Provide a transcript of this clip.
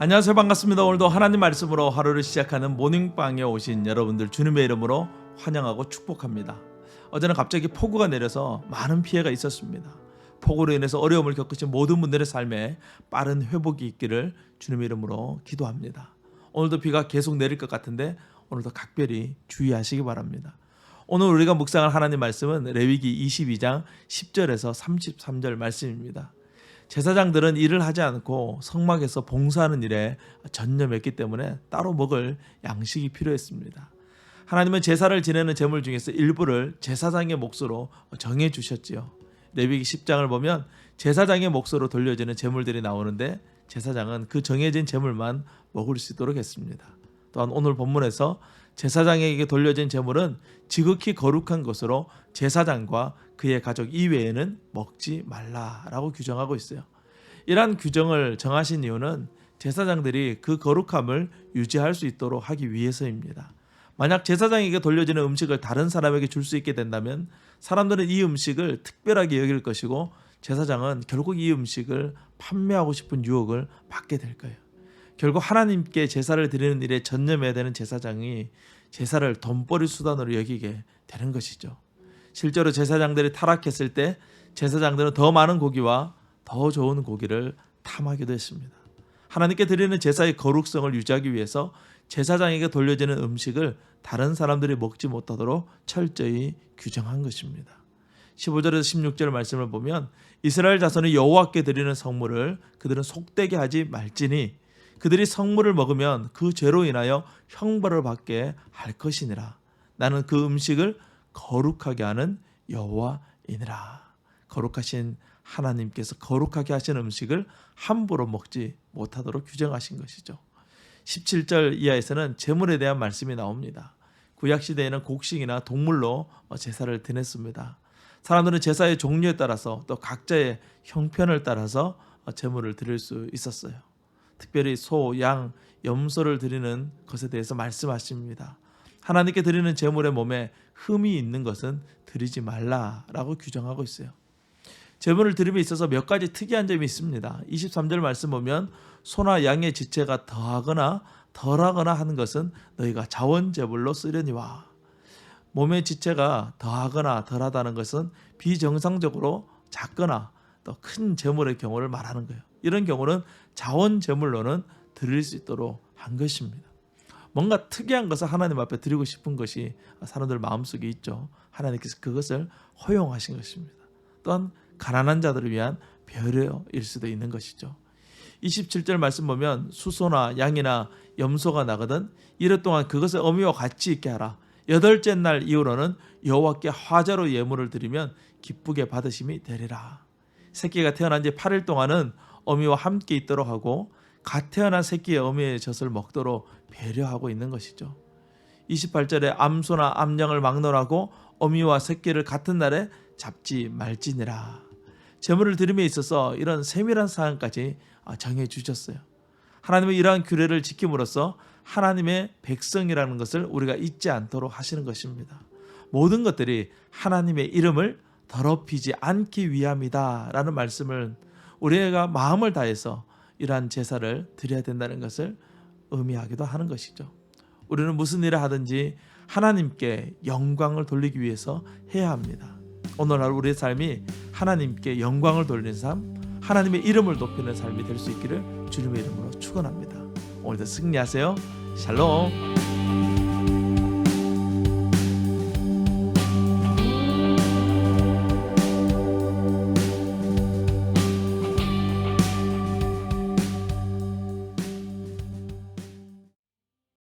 안녕하세요. 반갑습니다. 오늘도 하나님 말씀으로 하루를 시작하는 모닝빵에 오신 여러분들 주님의 이름으로 환영하고 축복합니다. 어제는 갑자기 폭우가 내려서 많은 피해가 있었습니다. 폭우로 인해서 어려움을 겪으신 모든 분들의 삶에 빠른 회복이 있기를 주님의 이름으로 기도합니다. 오늘도 비가 계속 내릴 것 같은데 오늘도 각별히 주의하시기 바랍니다. 오늘 우리가 묵상할 하나님 말씀은 레위기 22장 10절에서 33절 말씀입니다. 제사장들은 일을 하지 않고 성막에서 봉사하는 일에 전념했기 때문에 따로 먹을 양식이 필요했습니다. 하나님은 제사를 지내는 제물 중에서 일부를 제사장의 몫으로 정해 주셨지요. 레위기 10장을 보면 제사장의 몫으로 돌려지는 제물들이 나오는데 제사장은 그 정해진 제물만 먹을 수 있도록 했습니다. 또한 오늘 본문에서 제사장에게 돌려진 제물은 지극히 거룩한 것으로 제사장과 그의 가족 이외에는 먹지 말라라고 규정하고 있어요. 이러한 규정을 정하신 이유는 제사장들이 그 거룩함을 유지할 수 있도록 하기 위해서입니다. 만약 제사장에게 돌려지는 음식을 다른 사람에게 줄 수 있게 된다면 사람들은 이 음식을 특별하게 여길 것이고 제사장은 결국 이 음식을 판매하고 싶은 유혹을 받게 될 거예요. 결국 하나님께 제사를 드리는 일에 전념해야 되는 제사장이 제사를 돈벌이 수단으로 여기게 되는 것이죠. 실제로 제사장들이 타락했을 때 제사장들은 더 많은 고기와 더 좋은 고기를 탐하기도 했습니다. 하나님께 드리는 제사의 거룩성을 유지하기 위해서 제사장에게 돌려지는 음식을 다른 사람들이 먹지 못하도록 철저히 규정한 것입니다. 15절에서 16절 말씀을 보면 이스라엘 자손이 여호와께 드리는 성물을 그들은 속되게 하지 말지니 그들이 성물을 먹으면 그 죄로 인하여 형벌을 받게 할 것이니라. 나는 그 음식을 거룩하게 하는 여호와이니라. 거룩하신 하나님께서 거룩하게 하신 음식을 함부로 먹지 못하도록 규정하신 것이죠. 17절 이하에서는 제물에 대한 말씀이 나옵니다. 구약시대에는 곡식이나 동물로 제사를 드렸습니다. 사람들은 제사의 종류에 따라서 또 각자의 형편을 따라서 제물을 드릴 수 있었어요. 특별히 소, 양, 염소를 드리는 것에 대해서 말씀하십니다. 하나님께 드리는 제물의 몸에 흠이 있는 것은 드리지 말라라고 규정하고 있어요. 제물을 드림에 있어서 몇 가지 특이한 점이 있습니다. 23절 말씀 보면 소나 양의 지체가 더하거나 덜하거나 하는 것은 너희가 자원제물로 쓰려니와. 몸의 지체가 더하거나 덜하다는 것은 비정상적으로 작거나 또 큰 제물의 경우를 말하는 거예요. 이런 경우는 자원제물로는 드릴 수 있도록 한 것입니다. 뭔가 특이한 것을 하나님 앞에 드리고 싶은 것이 사람들 마음속에 있죠. 하나님께서 그것을 허용하신 것입니다. 또한 가난한 자들을 위한 배려일 수도 있는 것이죠. 27절 말씀 보면 수소나 양이나 염소가 나거든 이럴 동안 그것을 어미와 같이 있게 하라. 8째 날 이후로는 여호와께 화제로 예물을 드리면 기쁘게 받으심이 되리라. 새끼가 태어난 지 8일 동안은 어미와 함께 있도록 하고 갓 태어난 새끼의 어미의 젖을 먹도록 배려하고 있는 것이죠. 28절에 암소나 암양을 막론하고 어미와 새끼를 같은 날에 잡지 말지니라. 제물을 드림에 있어서 이런 세밀한 사항까지 정해 주셨어요. 하나님의 이러한 규례를 지킴으로써 하나님의 백성이라는 것을 우리가 잊지 않도록 하시는 것입니다. 모든 것들이 하나님의 이름을 더럽히지 않기 위함이다 라는 말씀을 우리가 마음을 다해서 이러한 제사를 드려야 된다는 것을 의미하기도 하는 것이죠. 우리는 무슨 일을 하든지 하나님께 영광을 돌리기 위해서 해야 합니다. 오늘날 우리의 삶이 하나님께 영광을 돌리는 삶, 하나님의 이름을 높이는 삶이 될 수 있기를 주님의 이름으로 축원합니다. 오늘도 승리하세요. 샬롬.